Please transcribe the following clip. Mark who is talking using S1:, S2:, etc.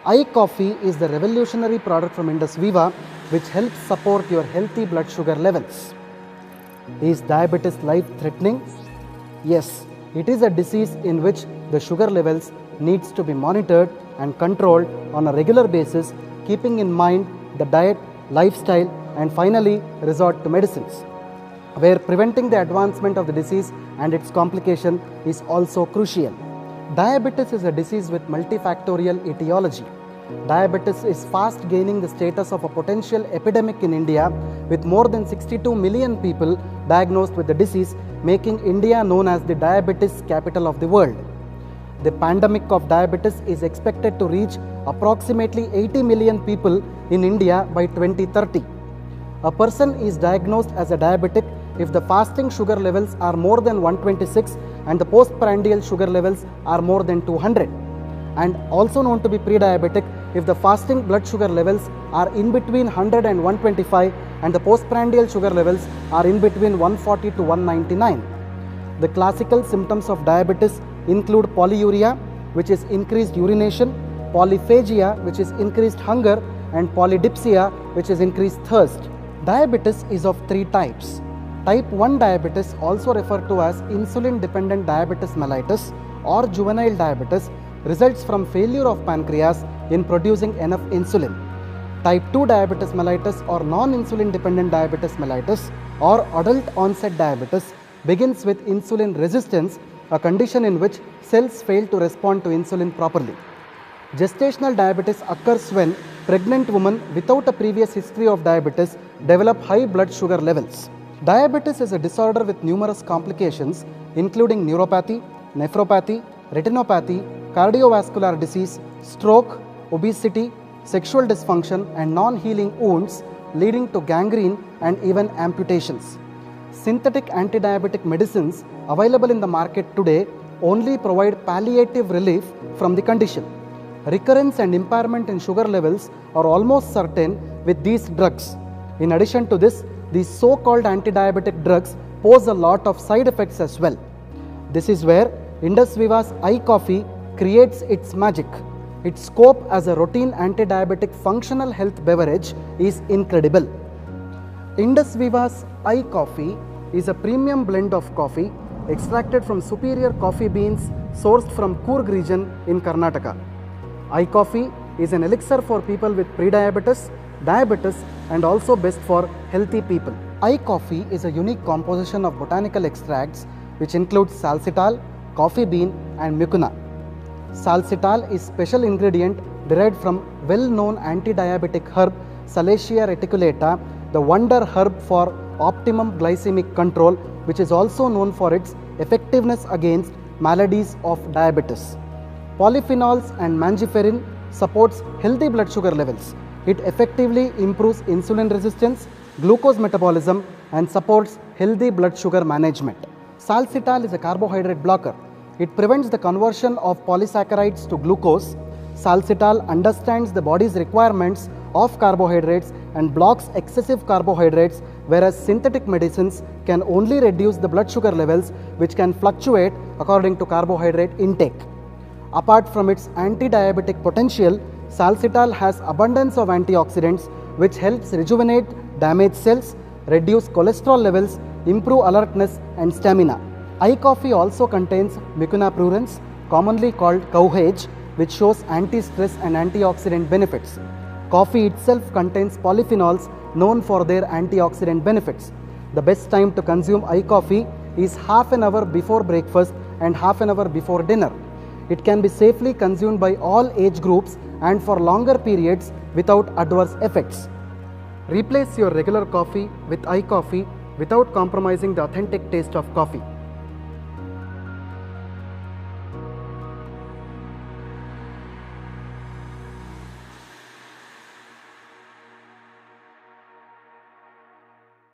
S1: iCoffee is the revolutionary product from Indus Viva which helps support your healthy blood sugar levels. Is diabetes life-threatening? Yes, it is a disease in which the sugar levels needs to be monitored and controlled on a regular basis, keeping in mind the diet, lifestyle, and finally resort to medicines, where preventing the advancement of the disease and its complication is also crucial. Diabetes is a disease with multifactorial etiology. Diabetes is fast gaining the status of a potential epidemic in India, with more than 62 million people diagnosed with the disease, making India known as the diabetes capital of the world. The pandemic of diabetes is expected to reach approximately 80 million people in India by 2030. A person is diagnosed as a diabetic if the fasting sugar levels are more than 126 and the postprandial sugar levels are more than 200, and also known to be pre-diabetic if the fasting blood sugar levels are in between 100 and 125 and the postprandial sugar levels are in between 140 to 199. The classical symptoms of diabetes include polyuria, which is increased urination, polyphagia, which is increased hunger, and polydipsia, which is increased thirst. Diabetes is of three types. Type 1 diabetes, also referred to as insulin-dependent diabetes mellitus or juvenile diabetes, results from failure of pancreas in producing enough insulin. Type 2 diabetes mellitus or non-insulin dependent diabetes mellitus or adult onset diabetes begins with insulin resistance, a condition in which cells fail to respond to insulin properly. Gestational diabetes occurs when pregnant women without a previous history of diabetes develop high blood sugar levels. Diabetes is a disorder with numerous complications including neuropathy, nephropathy, retinopathy, cardiovascular disease, stroke, obesity, sexual dysfunction, and non-healing wounds leading to gangrene and even amputations. Synthetic anti-diabetic medicines available in the market today only provide palliative relief from the condition. Recurrence and impairment in sugar levels are almost certain with these drugs. In addition to this, these so-called anti-diabetic drugs pose a lot of side effects as well. This is where Indus Viva's iCoffee creates its magic. Its scope as a routine anti-diabetic functional health beverage is incredible. Indus Viva's iCoffee is a premium blend of coffee extracted from superior coffee beans sourced from Coorg region in Karnataka. iCoffee is an elixir for people with prediabetes, diabetes, and also best for healthy people. iCoffee is a unique composition of botanical extracts which includes salsitol, coffee bean, and mucuna. Salsitol is special ingredient derived from well-known anti-diabetic herb Salacia reticulata, the wonder herb for optimum glycemic control, which is also known for its effectiveness against maladies of diabetes. Polyphenols and mangiferin supports healthy blood sugar levels. It effectively improves insulin resistance, glucose metabolism, and supports healthy blood sugar management. Salsitol is a carbohydrate blocker. It prevents the conversion of polysaccharides to glucose. Salsitol understands the body's requirements of carbohydrates and blocks excessive carbohydrates, whereas synthetic medicines can only reduce the blood sugar levels, which can fluctuate according to carbohydrate intake. Apart from its anti-diabetic potential, salsitol has abundance of antioxidants which helps rejuvenate damaged cells, reduce cholesterol levels, improve alertness and stamina. iCoffee also contains mucuna prurens, commonly called cowhage, which shows anti-stress and antioxidant benefits. Coffee itself contains polyphenols known for their antioxidant benefits. The best time to consume iCoffee is half an hour before breakfast and half an hour before dinner. It can be safely consumed by all age groups and for longer periods without adverse effects. Replace your regular coffee with iCoffee without compromising the authentic taste of coffee.